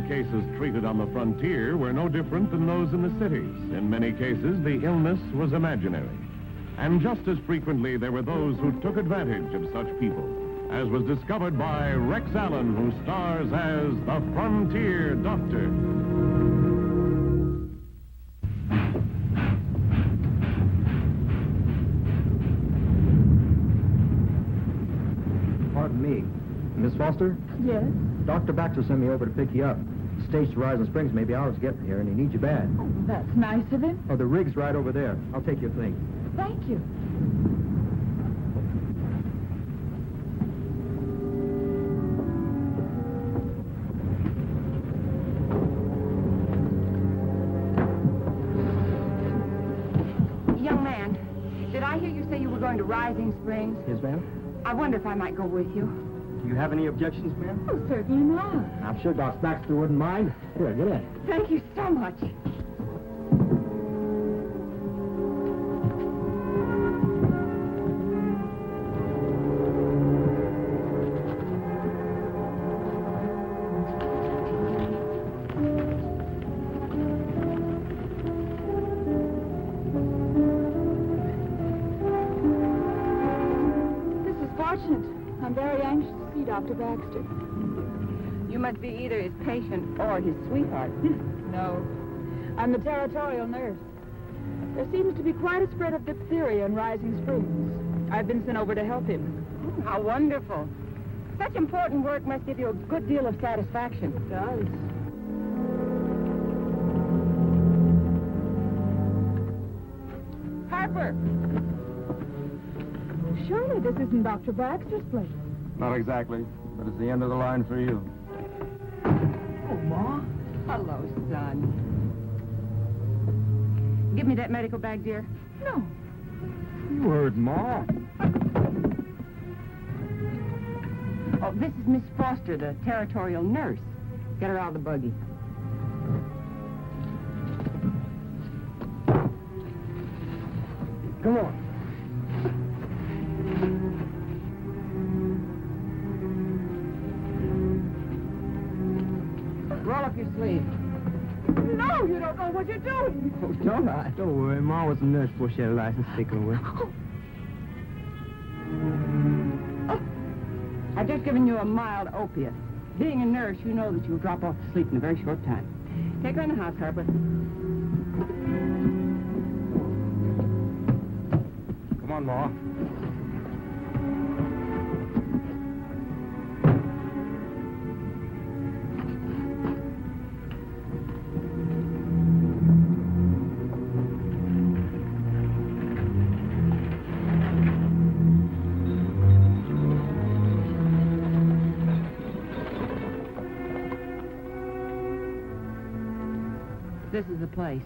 cases treated on the frontier were no different than those in the cities. In many cases, the illness was imaginary. And just as frequently, there were those who took advantage of such people, as was discovered by Rex Allen, who stars as the Frontier Doctor. Pardon me. Miss Foster? Yes? Dr. Baxter sent me over to pick you up. The stage to Rising Springs may be hours getting here, and he needs you bad. Oh, that's nice of him. Oh, the rig's right over there. I'll take your thing. Thank you. Young man, did I hear you say you were going to Rising Springs? Yes, ma'am? I wonder if I might go with you. Do you have any objections, ma'am? Oh, certainly not. I'm sure Doc Baxter wouldn't mind. Here, get in. Thank you so much. I'm very anxious to see Dr. Baxter. You must be either his patient or his sweetheart. No, I'm the territorial nurse. There seems to be quite a spread of diphtheria in Rising Springs. I've been sent over to help him. Oh, how wonderful. Such important work must give you a good deal of satisfaction. It does. Harper! Surely this isn't Dr. Baxter's place. Not exactly, but it's the end of the line for you. Oh, Ma. Hello, son. Give me that medical bag, dear. No. You heard Ma. Oh, this is Miss Foster, the territorial nurse. Get her out of the buggy. Come on. Roll up your sleeve. No, you don't know what you're doing. Oh, don't I? Don't worry. Ma was a nurse before she had a license to take her away. I've just given you a mild opiate. Being a nurse, you know that you'll drop off to sleep in a very short time. Take her in the house, Harper. Come on, Ma. This is the place.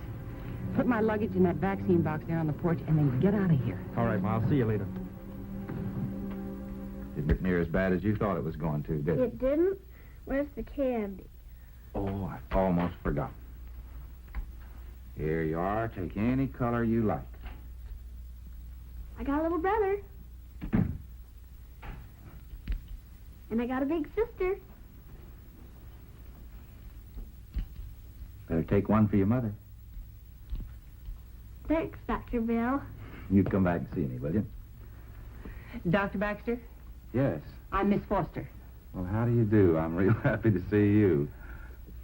Put my luggage in that vaccine box there on the porch and then get out of here. All right, Ma. I'll see you later. Didn't get near as bad as you thought it was going to, did it? It didn't? Where's the candy? Oh, I almost forgot. Here you are. Take any color you like. I got a little brother. And I got a big sister. Better take one for your mother. Thanks, Dr. Bill. You come back and see me, will you? Dr. Baxter, Yes. I'm Miss Foster. Well, how do you do? I'm real happy to see you.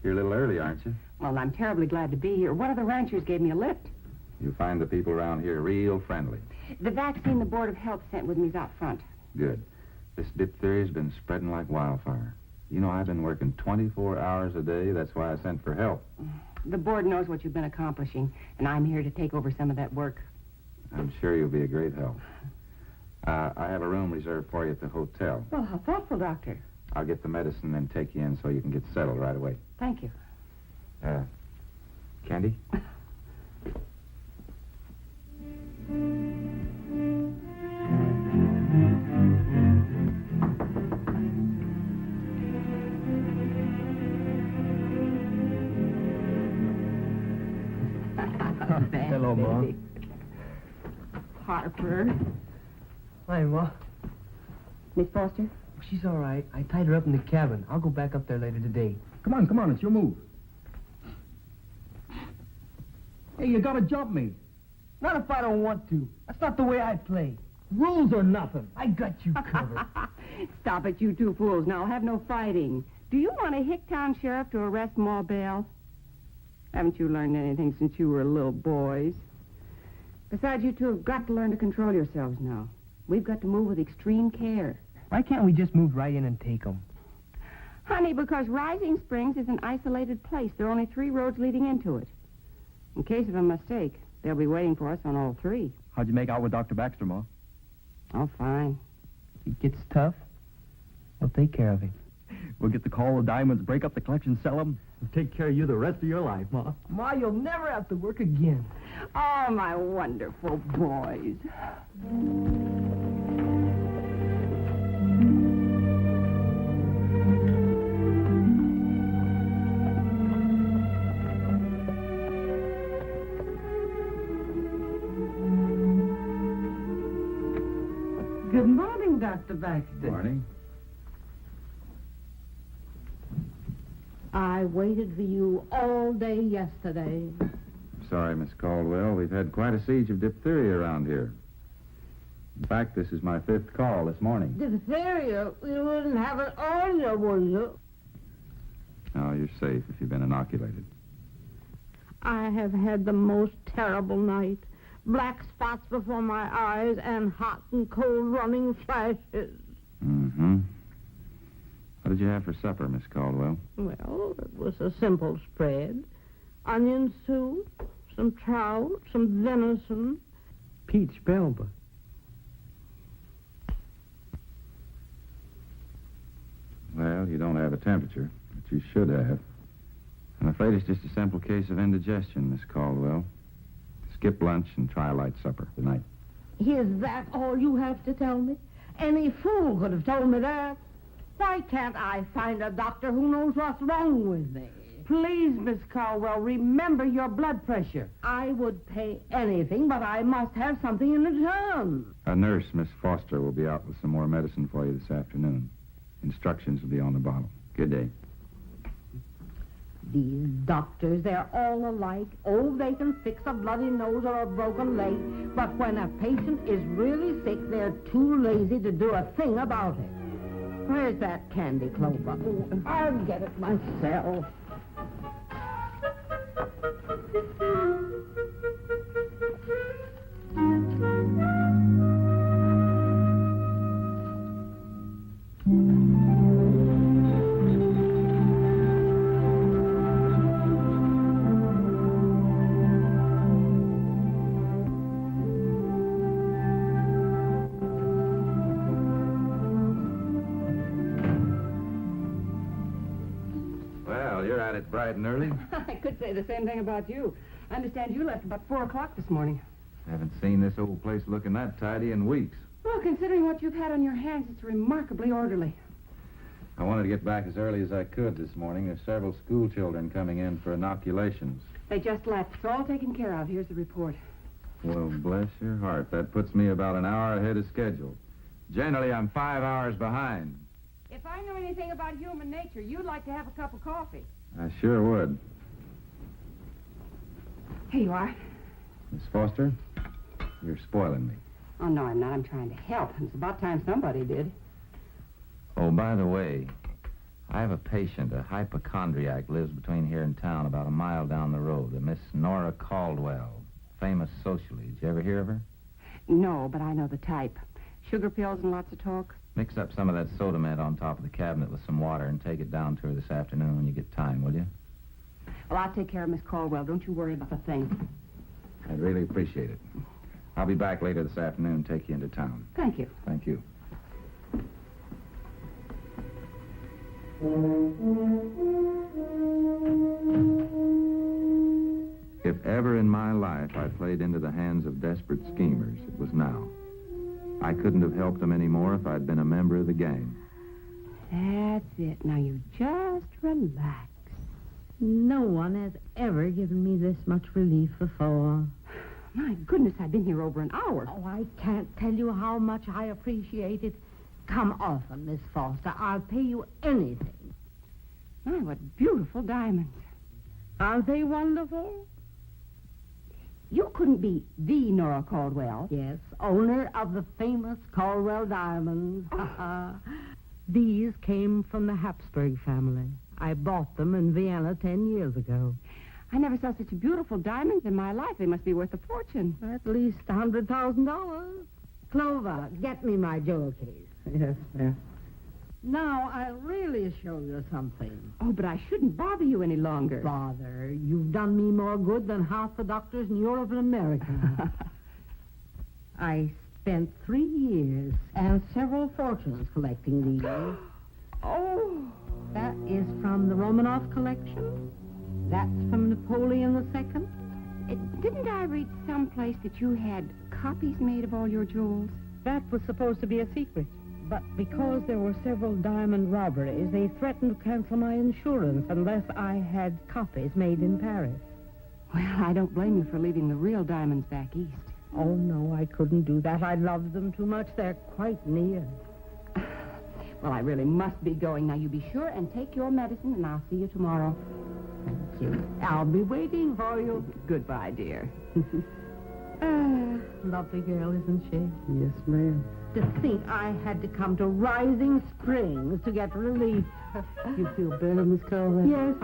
You're a little early, aren't you? Well, I'm terribly glad to be here. One of the ranchers gave me a lift. You find the people around here real friendly. The vaccine the Board of Health sent with me's out front. Good. This diphtheria's been spreading like wildfire. You know, I've been working 24 hours a day. That's why I sent for help. The board knows what you've been accomplishing, and I'm here to take over some of that work. I'm sure you'll be a great help. I have a room reserved for you at the hotel. Well, how thoughtful, Doctor. I'll get the medicine and take you in so you can get settled right away. Thank you. Candy? Hello, Ma. Harper. Hi, Ma. Miss Foster? She's all right. I tied her up in the cabin. I'll go back up there later today. Come on, it's your move. Hey, you gotta jump me. Not if I don't want to. That's not the way I play. Rules or nothing. I got you covered. Stop it, you two fools. Now, have no fighting. Do you want a Hicktown sheriff to arrest Ma Bell? Haven't you learned anything since you were little boys? Besides, you two have got to learn to control yourselves now. We've got to move with extreme care. Why can't we just move right in and take them? Honey, because Rising Springs is an isolated place. There are only 3 roads leading into it. In case of a mistake, they'll be waiting for us on all 3. How'd you make out with Dr. Baxter, Ma? Oh, fine. If he gets tough, we'll take care of him. We'll get the call the diamonds, break up the collection, sell them, and take care of you the rest of your life, Ma. Ma, you'll never have to work again. Oh, my wonderful boys. Good morning, Dr. Baxter. Morning. I waited for you all day yesterday. Sorry, Miss Caldwell. We've had quite a siege of diphtheria around here. In fact, this is my 5th call this morning. Diphtheria? You wouldn't have it on you, would you? Oh, you're safe if you've been inoculated. I have had the most terrible night. Black spots before my eyes and hot and cold running flashes. Mm-hmm. What did you have for supper, Miss Caldwell? Well, it was a simple spread. Onion soup, some trout, some venison. Peach Belba. Well, you don't have a temperature, but you should have. I'm afraid it's just a simple case of indigestion, Miss Caldwell. Skip lunch and try a light supper. Good night. Is that all you have to tell me? Any fool could have told me that. Why can't I find a doctor who knows what's wrong with me? Please, Miss Caldwell, remember your blood pressure. I would pay anything, but I must have something in return. A nurse, Miss Foster, will be out with some more medicine for you this afternoon. Instructions will be on the bottle. Good day. These doctors, they're all alike. Oh, they can fix a bloody nose or a broken leg, but when a patient is really sick, they're too lazy to do a thing about it. Where's that candy, Clover? Oh, I'll get it myself. Well, you're at it bright and early. I could say the same thing about you. I understand you left about 4 o'clock this morning. Haven't seen this old place looking that tidy in weeks. Well, considering what you've had on your hands, it's remarkably orderly. I wanted to get back as early as I could this morning. There's several school children coming in for inoculations. They just left. It's all taken care of. Here's the report. Well, bless your heart. That puts me about an hour ahead of schedule. Generally, I'm 5 hours behind. If I knew anything about human nature, you'd like to have a cup of coffee. I sure would. Here you are. Miss Foster, you're spoiling me. Oh, no, I'm not. I'm trying to help. It's about time somebody did. Oh, by the way, I have a patient, a hypochondriac, lives between here and town, about a mile down the road, a Miss Nora Caldwell, famous socially. Did you ever hear of her? No, but I know the type. Sugar pills and lots of talk. Mix up some of that soda mint on top of the cabinet with some water and take it down to her this afternoon when you get time, will you? Well, I'll take care of Miss Caldwell. Don't you worry about a thing. I'd really appreciate it. I'll be back later this afternoon and take you into town. Thank you. Thank you. If ever in my life I played into the hands of desperate schemers, it was now. I couldn't have helped them any more if I'd been a member of the gang. That's it. Now you just relax. No one has ever given me this much relief before. My goodness, I've been here over an hour. Oh, I can't tell you how much I appreciate it. Come often, Miss Foster. I'll pay you anything. My, what beautiful diamonds. Aren't they wonderful? You couldn't be the Nora Caldwell. Yes, owner of the famous Caldwell diamonds. These came from the Habsburg family. I bought them in Vienna 10 years ago. I never saw such beautiful diamonds in my life. They must be worth a fortune. At least $100,000. Clover, get me my jewel case. Yes, yes. Now, I'll really show you something. Oh, but I shouldn't bother you any longer. Bother, you've done me more good than half the doctors in Europe and America. I spent 3 years and several fortunes collecting these. Oh. That is from the Romanov collection. That's from Napoleon II. Didn't I read someplace that you had copies made of all your jewels? That was supposed to be a secret. But because there were several diamond robberies, they threatened to cancel my insurance unless I had copies made in Paris. Well, I don't blame you for leaving the real diamonds back east. Oh, no, I couldn't do that. I love them too much. They're quite near. Well, I really must be going. Now, you be sure and take your medicine, and I'll see you tomorrow. Thank you. I'll be waiting for you. Goodbye, dear. Lovely girl, isn't she? Yes, ma'am. To think I had to come to Rising Springs to get relief. You feel better, Miss Caldwell? Yes,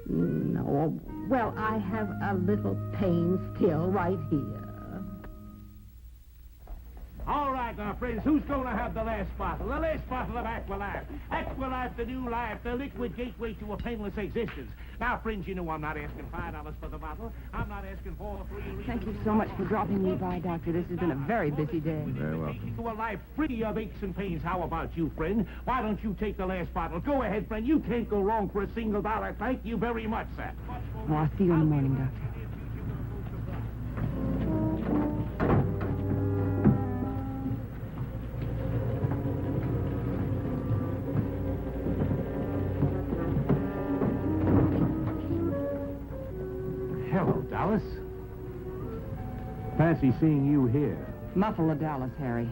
No. Well, I have a little pain still right here. All right, now, friends, who's going to have the last bottle? The last bottle of Aqualife. Aqualife, the new life, the liquid gateway to a painless existence. Now, friends, you know I'm not asking $5 for the bottle. I'm not asking for free. Thank you so much for dropping me by, Doctor. This has been a very busy day. Very welcome. To a life free of aches and pains. How about you, friend? Why don't you take the last bottle? Go ahead, friend. You can't go wrong for a single dollar. Thank you very much, sir. Well, I'll see you in the morning, Doctor. Hello, Dallas. Fancy seeing you here. Muffle of Dallas, Harry.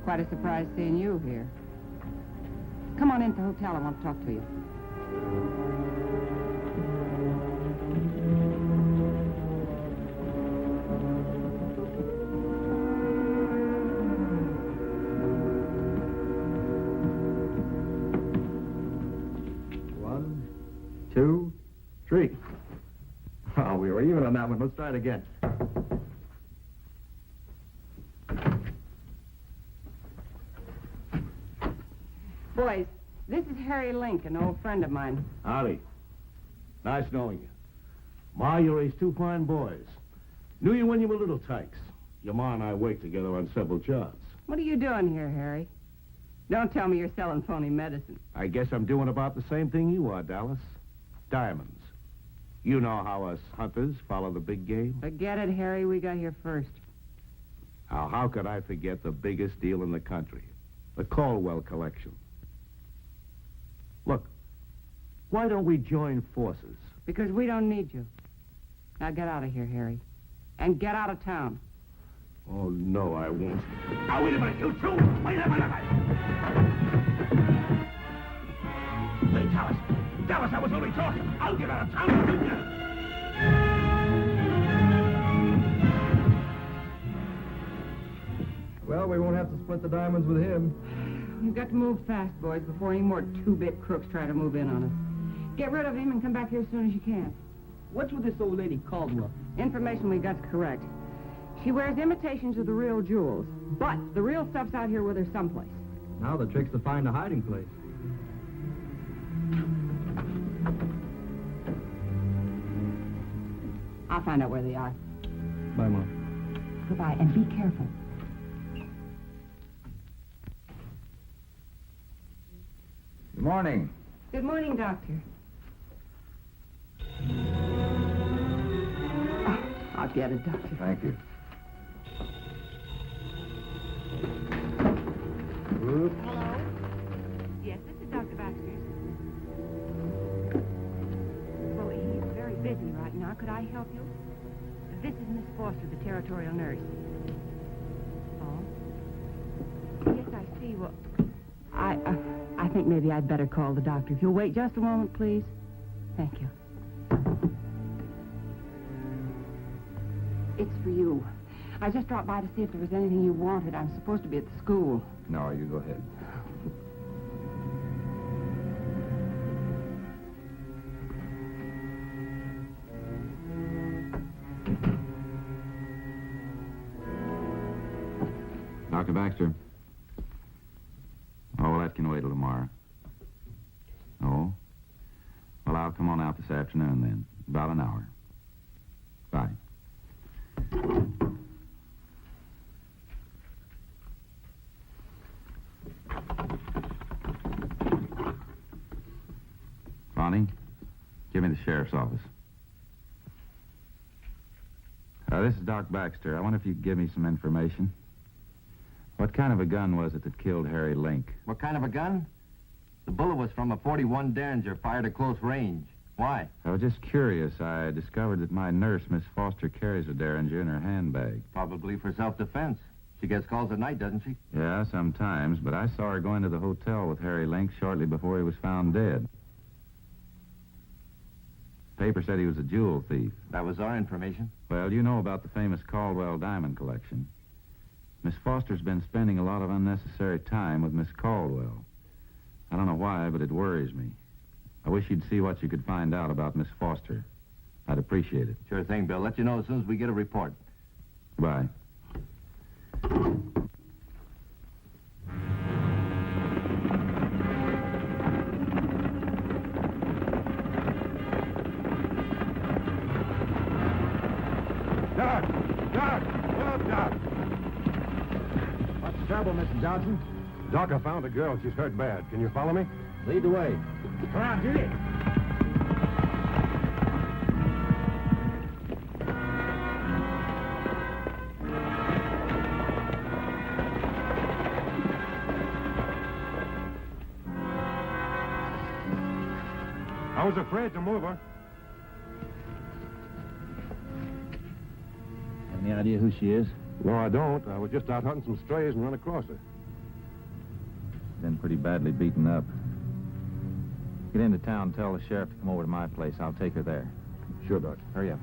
Quite a surprise seeing you here. Come on into the hotel. I want to talk to you. One, two, three. Oh, we were even on that one. Let's try it again. Boys, this is Harry Link, an old friend of mine. Howdy. Nice knowing you. Ma, you raised two fine boys. Knew you when you were little tykes. Your ma and I worked together on several jobs. What are you doing here, Harry? Don't tell me you're selling phony medicine. I guess I'm doing about the same thing you are, Dallas. Diamonds. You know how us hunters follow the big game. Forget it, Harry. We got here first. Now, how could I forget the biggest deal in the country? The Caldwell collection. Look, why don't we join forces? Because we don't need you. Now get out of here, Harry. And get out of town. Oh, no, I won't. Now, wait a minute, you two! Wait a minute! Hey, Dallas! Dallas, I was only talking! I'll get out of town, you Well, we won't have to split the diamonds with him. You've got to move fast, boys, before any more two-bit crooks try to move in on us. Get rid of him and come back here as soon as you can. What's with this old lady Caldwell? Information we got's correct. She wears imitations of the real jewels, but the real stuff's out here with her someplace. Now the trick's to find a hiding place. I'll find out where they are. Bye, Mom. Goodbye, and be careful. Good morning. Good morning, Doctor. Oh, I'll get it, Doctor. Thank you. Hello? Yes, this is Dr. Baxter. Well, he's very busy right now. Could I help you? This is Miss Foster, the territorial nurse. Oh? Yes, I see. Well, I think maybe I'd better call the doctor. If you'll wait just a moment, please. Thank you. It's for you. I just dropped by to see if there was anything you wanted. I'm supposed to be at the school. No, you go ahead. Dr. Baxter. Oh, well, that can wait till tomorrow. Oh? Well, I'll come on out this afternoon then. About an hour. Bye. Bonnie, give me the sheriff's office. This is Doc Baxter. I wonder if you could give me some information. What kind of a gun was it that killed Harry Link? What kind of a gun? The bullet was from a .41 Derringer fired at close range. Why? I was just curious. I discovered that my nurse, Miss Foster, carries a Derringer in her handbag. Probably for self-defense. She gets calls at night, doesn't she? Yeah, sometimes, but I saw her going to the hotel with Harry Link shortly before he was found dead. The paper said he was a jewel thief. That was our information. Well, you know about the famous Caldwell diamond collection. Miss Foster's been spending a lot of unnecessary time with Miss Caldwell. I don't know why, but it worries me. I wish you'd see what you could find out about Miss Foster. I'd appreciate it. Sure thing, Bill. Let you know as soon as we get a report. Goodbye. Doc! Doc! Oh, Doc! What's the trouble, Mr. Johnson? Doc, I found a girl. She's hurt bad. Can you follow me? Lead the way. Come on, Judy. I was afraid to move her. Have any idea who she is? No, I don't. I was just out hunting some strays and run across her. Been pretty badly beaten up. Get into town, tell the sheriff to come over to my place. I'll take her there. Sure, Doc. Hurry up.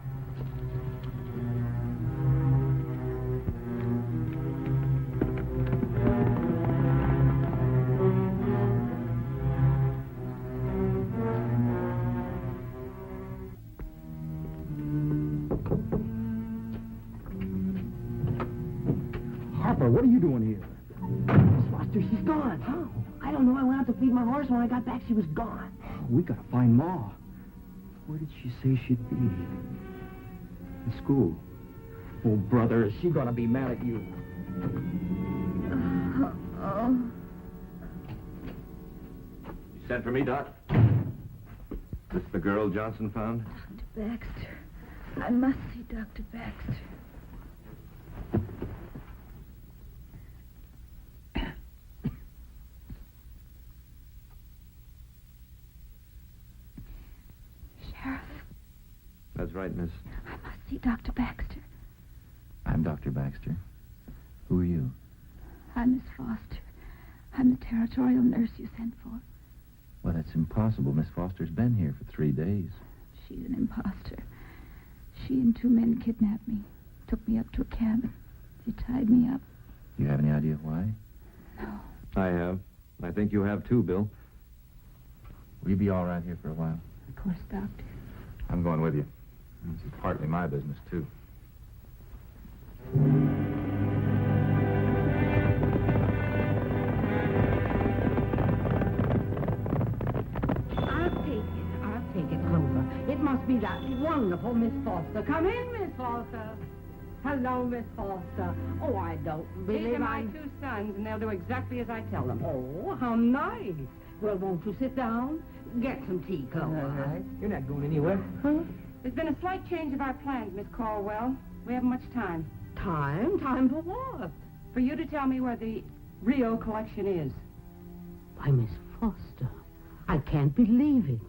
Harper, what are you doing here? Miss Foster, she's gone. How? I don't know. I went out to feed my horse. When I got back, she was gone. We gotta find Ma. Where did she say she'd be? In school. Oh, brother, is she gonna be mad at you? You sent for me, Doc? This the girl Johnson found? Dr. Baxter. I must see Dr. Baxter. Sheriff, That's right, miss. I must see Dr. Baxter. I'm Dr. Baxter. Who are you? I'm Miss Foster. I'm the territorial nurse you sent for. Well, that's impossible. Miss Foster's been here for 3 days. She's an imposter. She and 2 men kidnapped me, took me up to a cabin. She tied me up. You have any idea why? No. I have. I think you have too, Bill. Will you be all right here for a while? Of course, Doctor. I'm going with you. This is partly my business, too. I'll take it, Clover. It must be that wonderful Miss Foster. Come in, Miss Foster. Hello, Miss Foster. Oh, I don't These believe are my I'm... 2 sons, and they'll do exactly as I tell them. Oh, how nice. Well, won't you sit down? Get some tea, Clover. You're not going anywhere. Huh? There's been a slight change of our plans, Miss Caldwell. We haven't much time. Time? Time for what? For you to tell me where the Rio collection is. Why, Miss Foster, I can't believe it.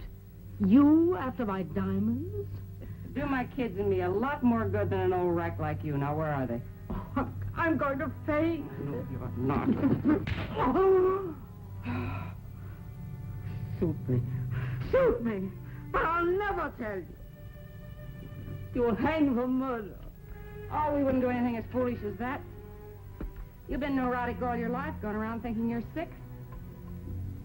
You after my diamonds? Do my kids and me a lot more good than an old wreck like you. Now, where are they? Oh, I'm going to faint. No, you're not. Shoot me. Shoot me. But I'll never tell you. You'll hang for murder. Oh, we wouldn't do anything as foolish as that. You've been neurotic all your life, going around thinking you're sick.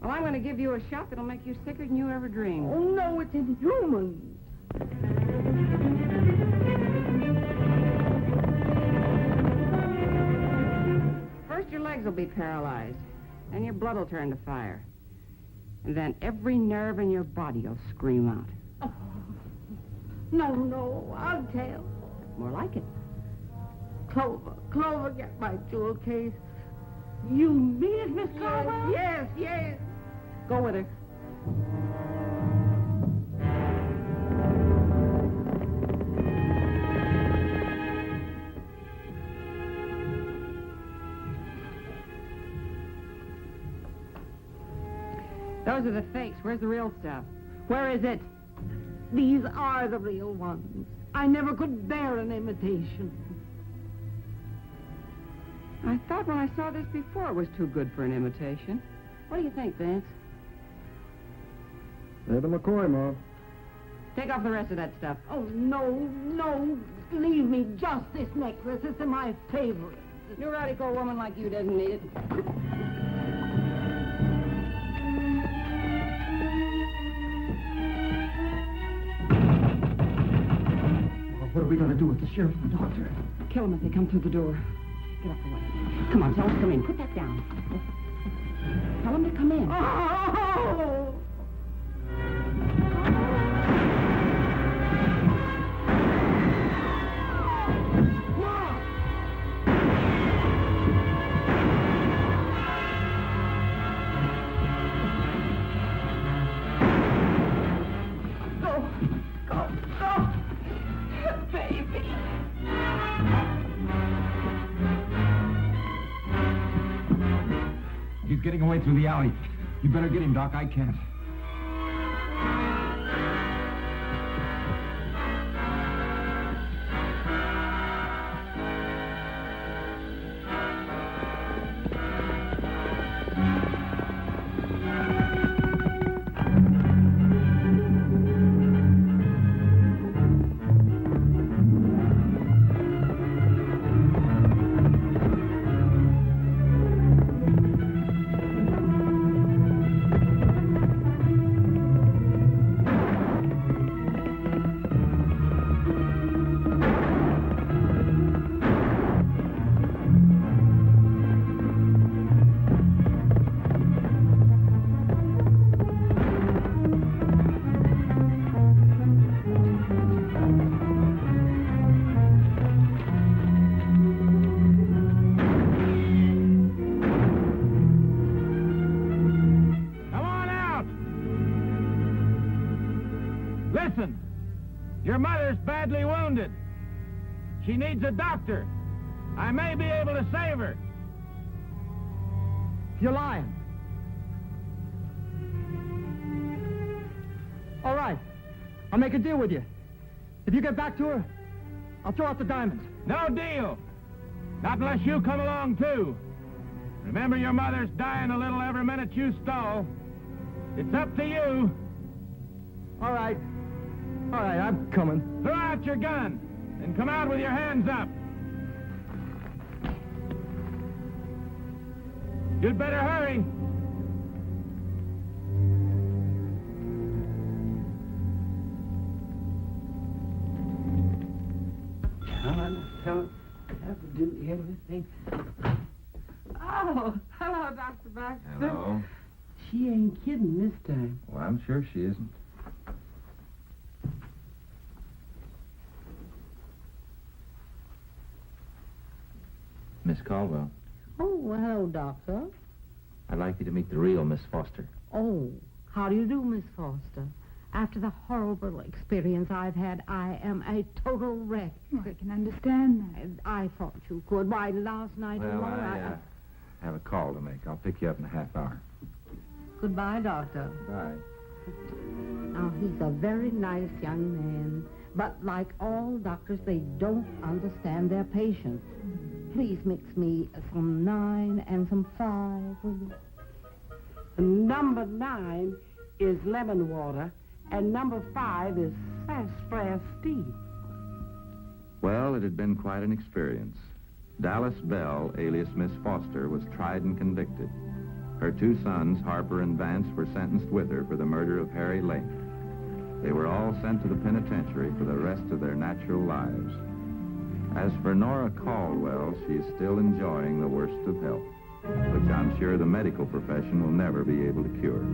Well, I'm going to give you a shot that'll make you sicker than you ever dreamed. Oh, no, it's inhuman. First, your legs will be paralyzed, and your blood will turn to fire. And then every nerve in your body will scream out. Oh, no, I'll tell. More like it. Clover, get my jewel case. You mean it, Miss Clover? Yes. Go with her. Those are the fakes. Where's the real stuff? Where is it? These are the real ones. I never could bear an imitation. I thought when I saw this before it was too good for an imitation. What do you think, Vance? They're the McCoy, Ma. Take off the rest of that stuff. Oh, no. Leave me just this necklace. It's my favorite. A neurotic old woman like you doesn't need it. What are we going to do with the sheriff and the doctor? Kill them if they come through the door. Get up the way. Come on, tell them to come in. Put that down. Tell them to come in. Oh! He's getting away through the alley. You better get him, Doc. I can't. Listen, your mother's badly wounded. She needs a doctor. I may be able to save her. You're lying. All right. I'll make a deal with you. If you get back to her, I'll throw out the diamonds. No deal. Not unless you come along, too. Remember, your mother's dying a little every minute you stall. It's up to you. All right, I'm coming. Throw out your gun and come out with your hands up. You'd better hurry. Don't have to do everything. Oh, hello, Dr. Baxter. Hello. She ain't kidding this time. Well, I'm sure she isn't. Miss Caldwell, Oh, well, hello, Doctor. I'd like you to meet the real Miss Foster. Oh, how do you do, Miss Foster? After the horrible experience I've had, I am a total wreck. Oh, I can understand that. I thought you could. Why, last night Well, alone, I have a call to make. I'll pick you up in a half hour. Goodbye, Doctor. Bye. Now, he's a very nice young man, but like all doctors, they don't understand their patients. Please mix me some 9 and some 5, will you? Number 9 is lemon water, and number 5 is sassafras tea. Well, it had been quite an experience. Dallas Bell, alias Miss Foster, was tried and convicted. Her 2 sons, Harper and Vance, were sentenced with her for the murder of Harry Link. They were all sent to the penitentiary for the rest of their natural lives. As for Nora Caldwell, she is still enjoying the worst of health, which I'm sure the medical profession will never be able to cure.